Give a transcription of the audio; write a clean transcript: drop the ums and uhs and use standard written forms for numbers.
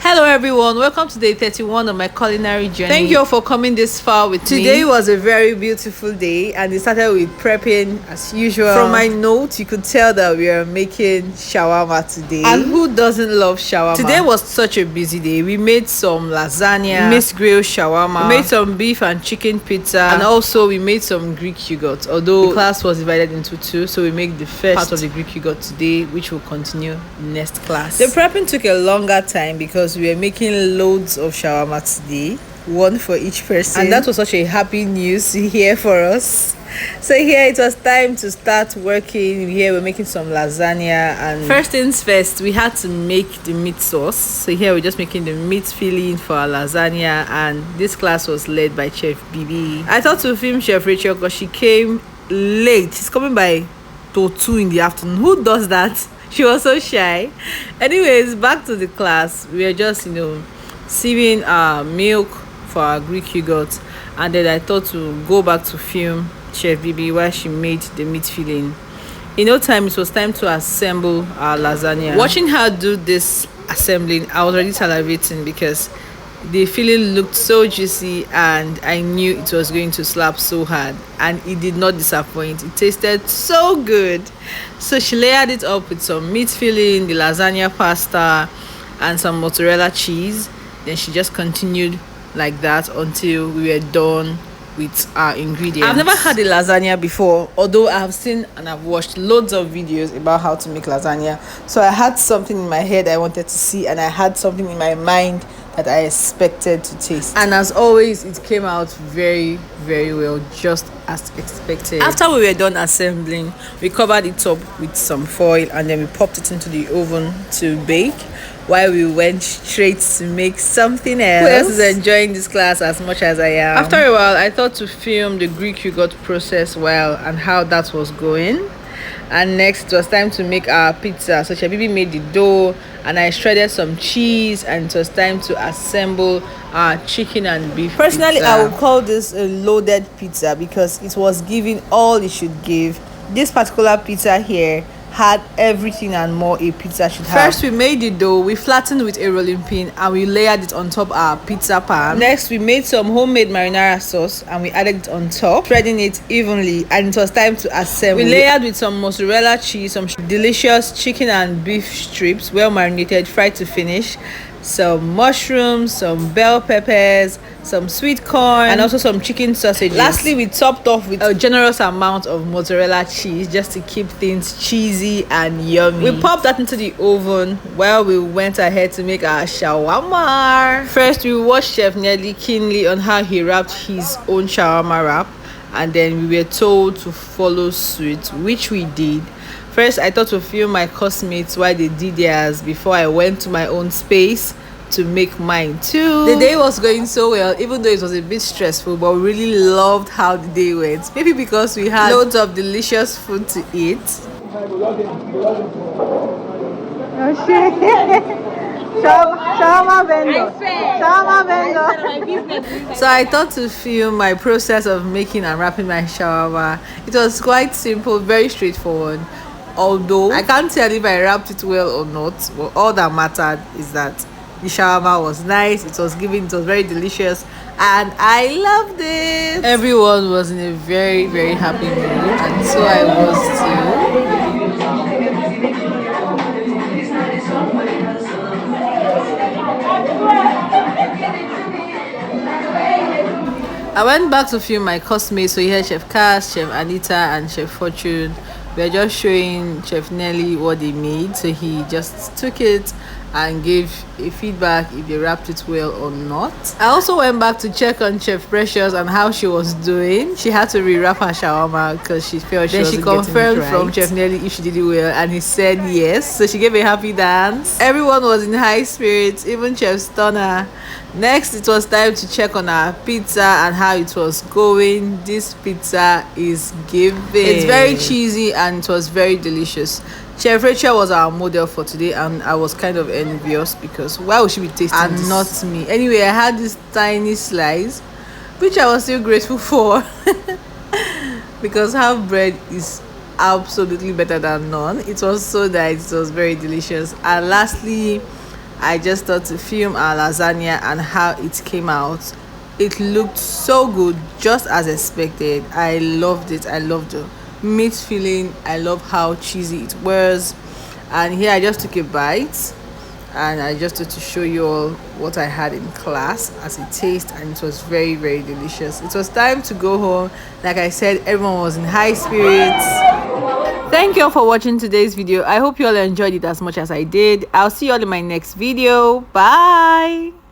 Hello everyone, welcome to day 31 of my culinary journey. Thank you all for coming this far with me. Today was a very beautiful day and it started with prepping as usual. From my notes, you could tell that we are making shawarma today. And who doesn't love shawarma? Today was such a busy day. We made some lasagna, mixed grilled shawarma, we made some beef and chicken pizza, and also we made some Greek yogurt. Although the class was divided into two, so we make the first part of the Greek yogurt today, which will continue next class. The prepping took a longer time because we were making loads of shawarma today, one for each person, and that was such a happy news to hear for us. So here it was time to start working. Here we're making some lasagna, and first things first, we had to make the meat sauce. So here we're just making the meat filling for our lasagna, and this class was led by Chef Bibi. I thought to film Chef Rachel because she came late. She's coming by 2 in the afternoon. Who does that? She was so shy. Anyways, back to the class. We were just sieving our milk for our Greek yogurt, and then I thought to go back to film Chef Bibi while she made the meat filling. In no time, it was time to assemble our lasagna. Watching her do this assembling, I was already salivating because the filling looked so juicy and I knew it was going to slap so hard, and it did not disappoint. It tasted so good. So she layered it up with some meat filling, the lasagna pasta, and some mozzarella cheese. Then she just continued like that until we were done with our ingredients. I've never had a lasagna before, although I have seen and I've watched loads of videos about how to make lasagna. So I had something in my head I wanted to see, and I had something in my mind that I expected to taste. And as always, it came out very, very well, just as expected. After we were done assembling, we covered it up with some foil and then we popped it into the oven to bake, while we went straight to make something else. Who else is enjoying this class as much as I am? After a while, I thought to film the Greek yogurt process and how that was going. And next, it was time to make our pizza. So Shabibi made the dough and I shredded some cheese, and it was time to assemble our chicken and beef. Personally, pizza. I would call this a loaded pizza because it was giving all it should give. This particular pizza here had everything and more a pizza should have. First, we made the dough, we flattened with a rolling pin and we layered it on top our pizza pan. Next, we made some homemade marinara sauce and we added it on top, spreading it evenly, and it was time to assemble. We layered with some mozzarella cheese, some delicious chicken and beef strips, well marinated, fried to finish, some mushrooms, some bell peppers, some sweet corn, and also some chicken sausages. Lastly, we topped off with a generous amount of mozzarella cheese just to keep things cheesy and yummy. We popped that into the oven while we went ahead to make our shawarma. First, we watched Chef Nelly keenly on how he wrapped his own shawarma wrap, and then we were told to follow suit, which we did. First, I thought to film my classmates while they did theirs before I went to my own space to make mine too. The day was going so well, even though it was a bit stressful, but we really loved how the day went. Maybe because we had loads of delicious food to eat. Oh shit! Shawarma vendor. So I thought to film my process of making and wrapping my shawarma. It was quite simple, very straightforward. Although I can't tell if I wrapped it well or not, but all that mattered is that the shawarma was nice, it was very delicious, and I loved it. Everyone was in a very, very happy mood, and so I was too. I went back to film my classmates, so here Chef Cass, Chef Anita, and Chef Fortune. We are just showing Chef Nelly what they made, so he just took it and gave a feedback if they wrapped it well or not. I also went back to check on Chef Precious and how she was doing. She had to rewrap her shawarma because she felt she wasn't getting it right. Then she confirmed from Chef Nelly if she did it well, and he said yes, so she gave a happy dance. Everyone was in high spirits, even Chef Stunner. Next, it was time to check on our pizza and how it was going. This pizza is giving. It's very cheesy and it was very delicious. Chef Rachel was our model for today, and I was kind of envious because why would she be tasting and this? Not me. Anyway, I had this tiny slice, which I was still grateful for because half bread is absolutely better than none. It was so nice, it was very delicious. And lastly, I just thought to film our lasagna and how it came out. It looked so good, just as expected. I loved it. I loved the meat filling. I love how cheesy it was. And here I just took a bite, and I just wanted to show you all what I had in class as a taste, and it was very, very delicious. It was time to go home. Like I said, everyone was in high spirits. Thank you all for watching today's video. I hope you all enjoyed it as much as I did. I'll see you all in my next video. Bye.